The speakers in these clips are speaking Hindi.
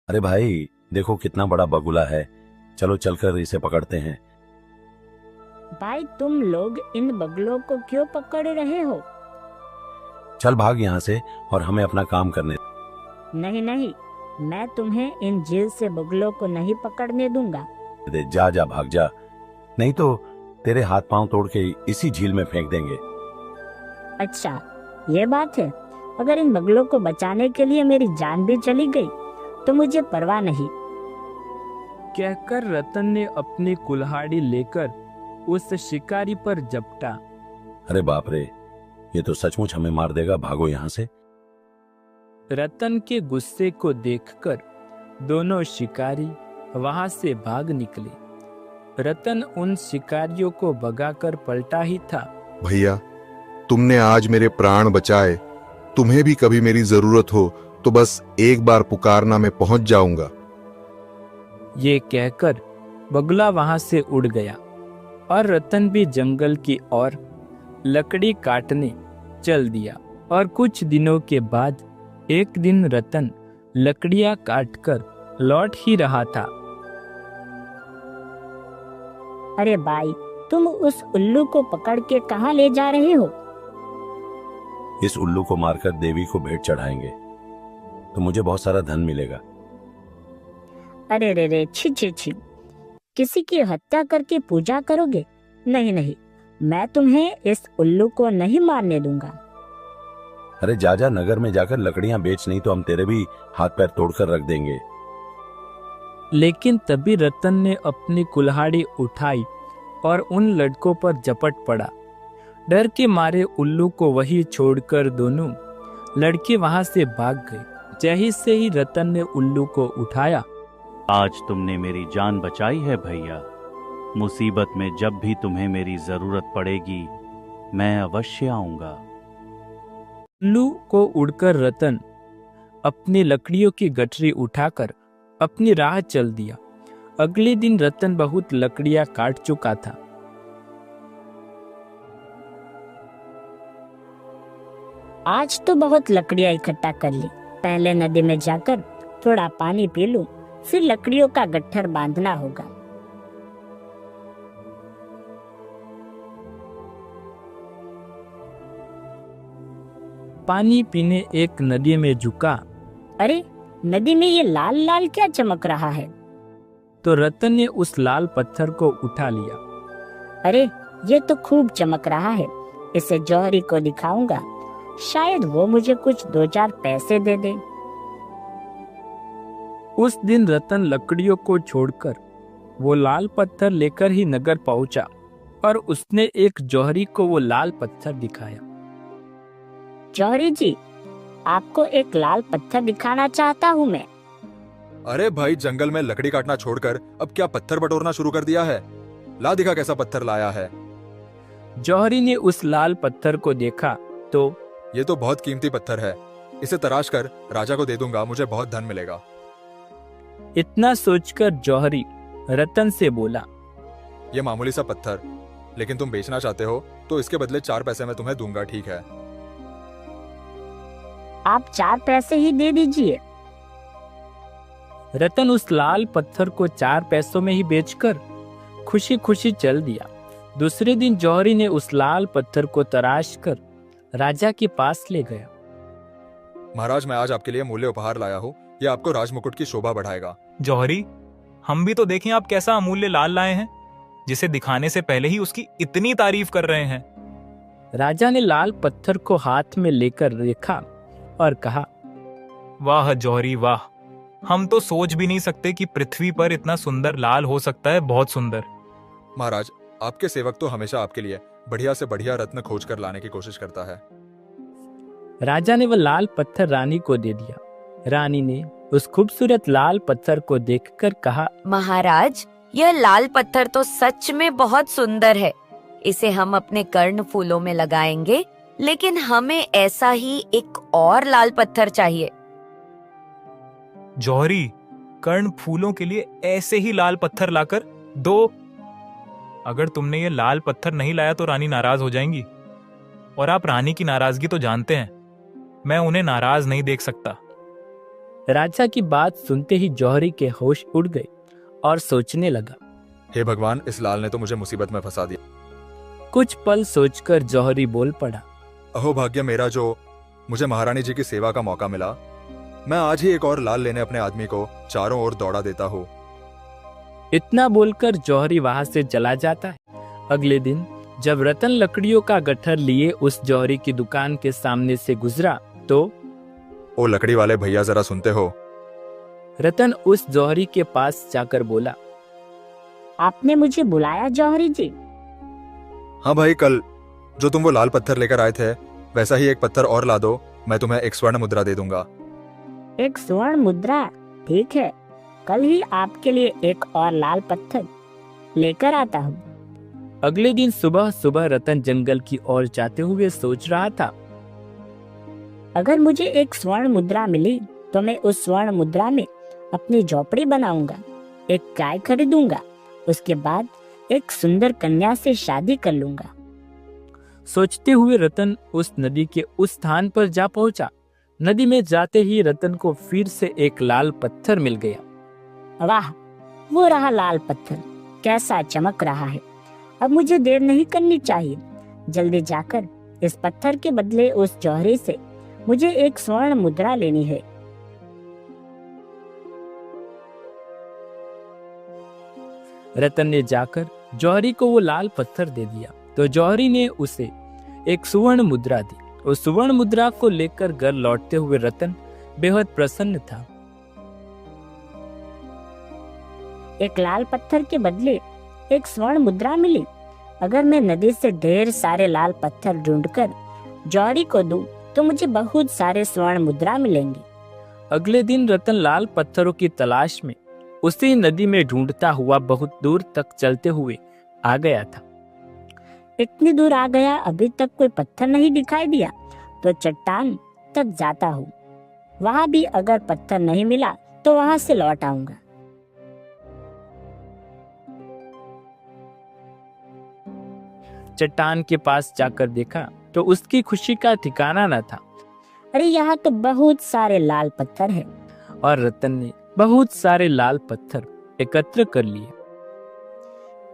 अरे भाई, देखो कितना बड़ा बगुला है। चलो चलकर इसे पकड़ते हैं। भाई तुम लोग इन बगलों को क्यों पकड़ रहे हो? चल भाग यहाँ से और हमें अपना काम करने नहीं नहीं, मैं तुम्हें इन जेल से बगलों को नहीं पकड़ने दूंगा। दे। जा जा, भाग जा, नहीं तो तेरे हाथ पांव तोड़ के इसी झील में फेंक देंगे। अच्छा, ये बात है। अगर इन बगलों को बचाने के लिए मेरी जान भी चली गई तो मुझे परवाह नहीं। कहकर रतन ने अपनी कुल्हाड़ी लेकर उस शिकारी पर झपटा। अरे बाप रे, ये तो सचमुच हमें मार देगा। भागो यहाँ से। रतन के गुस्से को देखकर दोनों शिकारी वहां से भाग निकले। रतन उन शिकारियों को भगाकर पलटा ही था। भैया, तुमने आज मेरे प्राण बचाए। तुम्हें भी कभी मेरी जरूरत हो तो बस एक बार पुकारना, मैं पहुंच जाऊंगा। ये कहकर बगुला वहां से उड़ गया और रतन भी जंगल की ओर लकड़ी काटने चल दिया। और कुछ दिनों के बाद एक दिन रतन लकड़ियां काटकर लौट ही रहा था। अरे भाई, तुम उस उल्लू को पकड़ के कहाँ ले जा रहे हो? इस उल्लू को मारकर देवी को भेंट चढ़ाएंगे तो मुझे बहुत सारा धन मिलेगा। अरे रे रे, छी छी छी, किसी की हत्या करके पूजा करोगे? नहीं नहीं, मैं तुम्हें इस उल्लू को नहीं मारने दूंगा। अरे जा जा, नगर में जाकर लकड़ियां बेच, नहीं तो हम तेरे भी हाथ पैर तोड़कर रख देंगे। लेकिन तभी रतन ने अपनी कुल्हाड़ी उठाई और उन लड़कों पर झपट पड़ा। डर के मारे उल्लू को वहीं छोड़कर दोनों लड़के वहां से भाग गए। जैसे से ही रतन ने उल्लू को उठाया। आज तुमने मेरी जान बचाई है भैया। मुसीबत में जब भी तुम्हें मेरी जरूरत पड़ेगी मैं अवश्य आऊंगा। उल्लू को उड़कर रतन अपनी लकड़ियों की गठरी उठाकर अपनी राह चल दिया। अगले दिन रतन बहुत लकड़ियां काट चुका था। आज तो बहुत लकड़ियां इकट्ठा कर ली। पहले नदी में जाकर थोड़ा पानी पी लूं, फिर लकड़ियों का गट्ठर बांधना होगा। पानी पीने एक नदी में झुका अरे, नदी में ये लाल लाल क्या चमक रहा है? तो रतन ने उस लाल पत्थर को उठा लिया। अरे, ये तो खूब चमक रहा है। इसे जौहरी को दिखाऊंगा, शायद वो मुझे कुछ 2-4 पैसे दे दे। उस दिन रतन लकड़ियों को छोड़कर वो लाल पत्थर लेकर ही नगर पहुंचा और उसने एक जौहरी को वो लाल पत्थर दिखाया। जौहरी जी, आपको एक लाल पत्थर दिखाना चाहता हूँ मैं। अरे भाई, जंगल में लकड़ी काटना छोड़कर अब क्या पत्थर बटोरना शुरू कर दिया है? ला दिखा कैसा पत्थर लाया है। जौहरी ने उस लाल पत्थर को देखा तो ये तो बहुत कीमती पत्थर है। इसे तराश कर राजा को दे दूंगा, मुझे बहुत धन मिलेगा। इतना सोचकर जौहरी रतन से बोला, ये मामूली सा पत्थर, लेकिन तुम बेचना चाहते हो तो इसके बदले 4 पैसे मैं तुम्हें दूंगा, ठीक है? आप 4 पैसे ही दे दीजिए। रतन उस लाल पत्थर को 4 पैसों में ही बेचकर खुशी खुशी चल दिया। दूसरे दिन जौहरी ने उस लाल पत्थर को तराश कर राजा के पास ले गया। महाराज, मैं आज आपके लिए मूल्य उपहार लाया हूँ। यह आपको राजमुकुट की शोभा बढ़ाएगा। जौहरी, हम भी तो देखें आप कैसा अमूल्य लाल लाए हैं, जिसे दिखाने से पहले ही उसकी इतनी तारीफ कर रहे हैं। राजा ने लाल पत्थर को हाथ में लेकर देखा और कहा, वाह जौहरी वाह, हम तो सोच भी नहीं सकते कि पृथ्वी पर इतना सुंदर लाल हो सकता है। बहुत सुंदर। महाराज, आपके सेवक तो हमेशा आपके लिए बढ़िया से बढ़िया रत्न खोज कर लाने की कोशिश करता है। राजा ने वह लाल पत्थर रानी को दे दिया। रानी ने उस खूबसूरत लाल पत्थर को देखकर कहा, महाराज, यह लाल पत्थर तो सच में बहुत सुंदर है। इसे हम अपने कर्ण फूलों में लगाएंगे, लेकिन हमें ऐसा ही एक और लाल पत्थर चाहिए। जौहरी, कर्ण फूलों के लिए ऐसे ही लाल पत्थर लाकर दो। अगर तुमने ये लाल पत्थर नहीं लाया तो रानी नाराज हो जाएंगी, और आप रानी की नाराजगी तो जानते हैं। मैं उन्हें नाराज नहीं देख सकता। राजा की बात सुनते ही जौहरी के होश उड़ गए और सोचने लगा। हे भगवान, इस लाल ने तो मुझे मुसीबत में फंसा दिया। कुछ पल सोचकर जौहरी बोल पड़ा। अहो भाग्य मेरा, जो मुझे महारानी जी की सेवा का मौका मिला। मैं आज ही एक और लाल लेने अपने आदमी को चारों ओर दौड़ा देता हूँ। इतना बोलकर जौहरी वहां से चला जाता है। अगले दिन जब रतन लकड़ियों का गट्ठर लिए उस जौहरी की दुकान के सामने से गुजरा तो ओ लकड़ी वाले भैया, जरा सुनते हो? रतन उस जौहरी के पास जाकर बोला। आपने मुझे बुलाया जौहरी जी? हाँ भाई, कल जो तुम वो लाल पत्थर लेकर आए थे, वैसा ही एक पत्थर और ला दो, मैं तुम्हें एक स्वर्ण मुद्रा दे दूंगा। एक स्वर्ण मुद्रा? ठीक है, कल ही आपके लिए एक और लाल पत्थर लेकर आता हूँ। अगले दिन सुबह सुबह रतन जंगल की ओर जाते हुए सोच रहा था। अगर मुझे एक स्वर्ण मुद्रा मिली तो मैं उस स्वर्ण मुद्रा में अपनी झोपड़ी बनाऊंगा, एक गाय खरीदूंगा, उसके बाद एक सुंदर कन्या से शादी कर लूंगा। सोचते हुए रतन उस नदी के उस स्थान पर जा पहुंचा। नदी में जाते ही रतन को फिर से एक लाल पत्थर मिल गया। वाह, वो रहा लाल पत्थर, कैसा चमक रहा है। अब मुझे देर नहीं करनी चाहिए, जल्दी जाकर इस पत्थर के बदले उस जौहरी से मुझे एक स्वर्ण मुद्रा लेनी है। रतन ने जाकर जौहरी को वो लाल पत्थर दे दिया तो जौहरी ने उसे एक सुवर्ण मुद्रा दी। उस सुवर्ण मुद्रा को लेकर घर लौटते हुए रतन बेहद प्रसन्न था। एक लाल पत्थर के बदले एक स्वर्ण मुद्रा मिली। अगर मैं नदी से ढेर सारे लाल पत्थर ढूंढकर जौहरी को दूं तो मुझे बहुत सारे स्वर्ण मुद्रा मिलेंगे। अगले दिन रतन लाल पत्थरों की तलाश में उसी नदी में ढूंढता हुआ बहुत दूर तक चलते हुए आ गया था। इतनी दूर आ गया, अभी तक कोई पत्थर नहीं दिखाई दिया, तो चट्टान तक जाता हूँ। वहां भी अगर पत्थर नहीं मिला तो वहां से लौट आऊंगा। चट्टान के पास जाकर देखा तो उसकी खुशी का ठिकाना न था। अरे, यहाँ तो बहुत सारे लाल पत्थर हैं। और रतन ने बहुत सारे लाल पत्थर एकत्र कर लिए।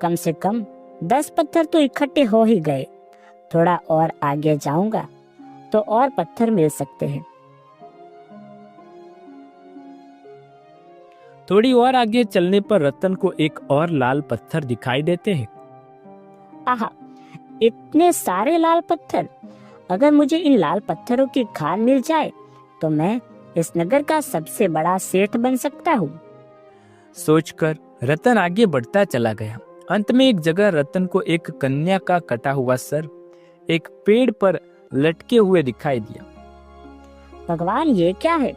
कम से कम 10 पत्थर तो इकट्ठे हो ही गए। थोड़ा और आगे जाऊंगा तो और पत्थर मिल सकते हैं। थोड़ी और आगे चलने पर रतन को एक और लाल पत्थर दिखाई देते हैं। आहा, इतने सारे लाल पत्थर! अगर मुझे इन लाल पत्थरों की खान मिल जाए तो मैं इस नगर का सबसे बड़ा सेठ बन सकता हूँ। सोचकर रतन आगे बढ़ता चला गया। अंत में एक जगह रतन को एक कन्या का कटा हुआ सर एक पेड़ पर लटके हुए दिखाई दिया। भगवान, ये क्या है?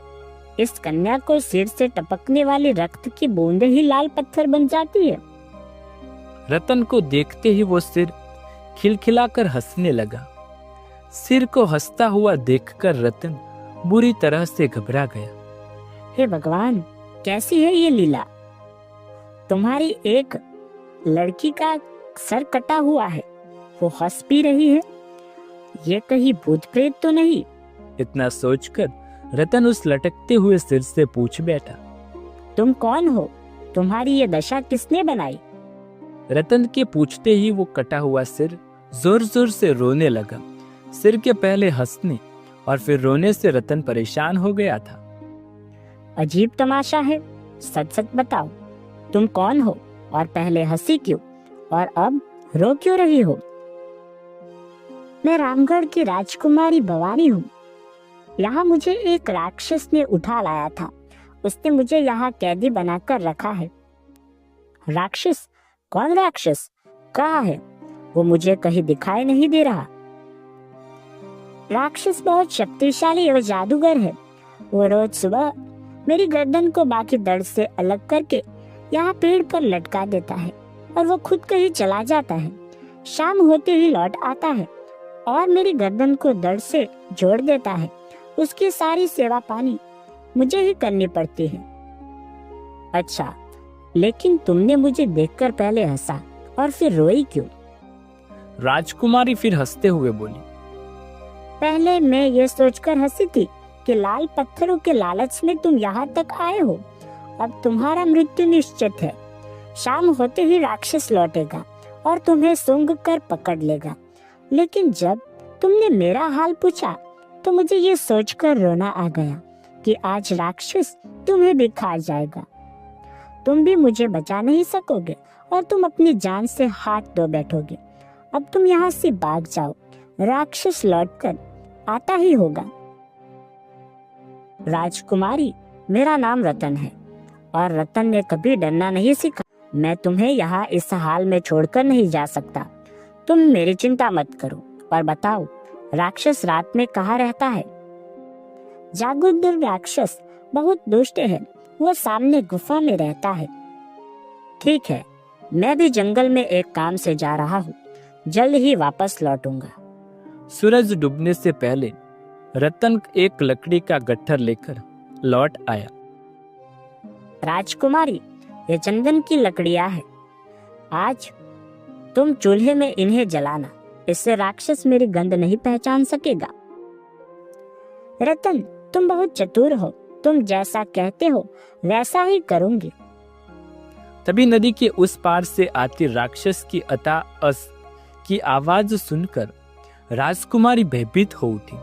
इस कन्या को सिर से टपकने वाली रक्त की बूंदें ही लाल पत्थर बन जाती है। रतन को देखते ही वो सिर खिलखिलाकर हंसने लगा। सिर को हंसता हुआ देखकर रतन बुरी तरह से घबरा गया। हे भगवान, कैसी है ये लीला? तुम्हारी एक लड़की का सर कटा हुआ है, वो हंस भी रही है। ये कहीं भूत प्रेत तो नहीं? इतना सोचकर रतन उस लटकते हुए सिर से पूछ बैठा। तुम कौन हो? तुम्हारी ये दशा किसने बनाई? रतन के पूछते ही वो कटा हुआ सिर जोर जोर से रोने लगा। सिर के पहले हंसने और फिर रोने से रतन परेशान हो गया था। अजीब तमाशा है। सच सच बताओ, तुम कौन हो और पहले हंसी क्यों और अब रो क्यों रही हो? मैं रामगढ़ की राजकुमारी भवानी हूँ। यहाँ मुझे एक राक्षस ने उठा लाया था। उसने मुझे यहाँ कैदी बनाकर रखा है। राक्षस? कौन राक्षस? कहाँ है वो? मुझे कहीं दिखाई नहीं दे रहा। राक्षस बहुत शक्तिशाली और जादूगर है। वो रोज सुबह मेरी गर्दन को बाकी दर्द से अलग करके यहाँ पेड़ पर लटका देता है और वो खुद कहीं चला जाता है। शाम होते ही लौट आता है और मेरी गर्दन को दर्द से जोड़ देता है। उसकी सारी सेवा पानी मुझे ही करनी पड़ती है। अच्छा, लेकिन तुमने मुझे देखकर पहले हंसा और फिर रोई क्यों? राजकुमारी फिर हंसते हुए बोली। पहले मैं ये सोचकर हंसी थी कि लाल पत्थरों के लालच में तुम यहाँ तक आए हो। अब तुम्हारा मृत्यु निश्चित है। शाम होते ही राक्षस लौटेगा और तुम्हें सूंघ कर पकड़ लेगा। लेकिन जब तुमने मेरा हाल पूछा तो मुझे ये सोचकर रोना आ गया कि आज राक्षस तुम्हें भी खा जाएगा। तुम भी मुझे बचा नहीं सकोगे और तुम अपनी जान से हाथ धो बैठोगे। अब तुम यहाँ से भाग जाओ, राक्षस लौटकर आता ही होगा। राजकुमारी, मेरा नाम रतन है और रतन ने कभी डरना नहीं सीखा। मैं तुम्हें यहाँ इस हाल में छोड़कर नहीं जा सकता। तुम मेरी चिंता मत करो और बताओ, राक्षस रात में कहाँ रहता है? जादूगर राक्षस बहुत दुष्ट है, वो सामने गुफा में रहता है। ठीक है, मैं भी जंगल में एक काम से जा रहा हूँ, जल्द ही वापस लौटूंगा। सूरज डूबने से पहले रतन एक लकड़ी का गट्ठर लेकर लौट आया। राजकुमारी, ये चंदन की लकड़ियां हैं। आज तुम चूल्हे में इन्हें जलाना, इससे राक्षस मेरी गंध नहीं पहचान सकेगा। रतन, तुम बहुत चतुर हो, तुम जैसा कहते हो वैसा ही करूंगी। तभी नदी के उस पार से आती राक्षस की अस की आवाज सुनकर राजकुमारी भयभीत हो उठी।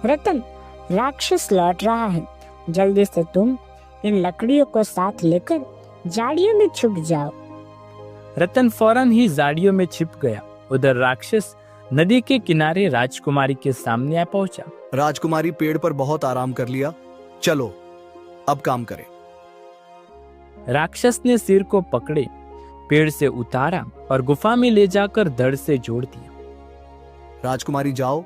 रतन, राक्षस लौट रहा है, जल्दी से तुम इन लकड़ियों को साथ लेकर झाड़ियों में छुप जाओ। रतन फौरन ही झाड़ियों में छिप गया। उधर राक्षस नदी के किनारे राजकुमारी के सामने आ पहुंचा। राजकुमारी, पेड़ पर बहुत आराम कर लिया, चलो अब काम करें। राक्षस ने सिर को पकड़े, पेड़ से उतारा और गुफा में ले जाकर धड़ से जोड़ दिया। राजकुमारी, जाओ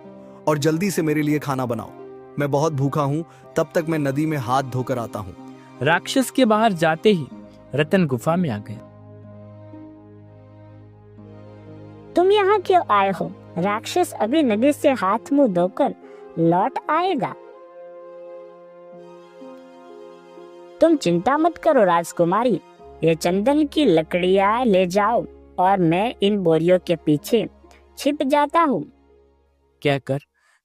और जल्दी से मेरे लिए खाना बनाओ, मैं बहुत भूखा हूँ, तब तक मैं नदी में हाथ धोकर आता हूँ। राक्षस के बाहर जाते ही रतन गुफा में आ गया। तुम यहाँ क्यों आए हो? राक्षस अभी नदी से हाथ मुंह धोकर लौट आएगा। तुम चिंता मत करो राजकुमारी, ये चंदन की लकड़ियां ले जाओ और मैं इन बोरियों के पीछे छिप जाता हूँ। कहकर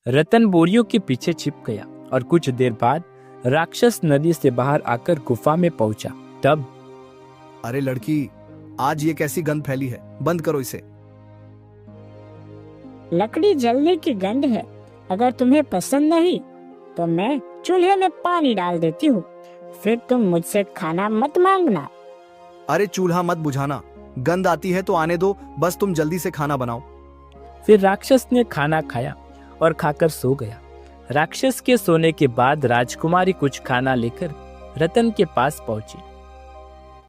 रतन बोरियों के पीछे छिप गया और कुछ देर बाद राक्षस नदी से बाहर आकर गुफा में पहुंचा। तब, अरे लड़की, आज ये कैसी गंध फैली है, बंद करो इसे। लकड़ी जलने की गंध है, अगर तुम्हें पसंद नहीं तो मैं चूल्हे में पानी डाल देती हूँ, फिर तुम मुझसे खाना मत मांगना। अरे चूल्हा मत बुझाना, गंध आती है तो आने दो, बस तुम जल्दी से खाना बनाओ। फिर राक्षस ने खाना खाया और खाकर सो गया। राक्षस के सोने के बाद राजकुमारी कुछ खाना लेकर रतन के पास पहुंची।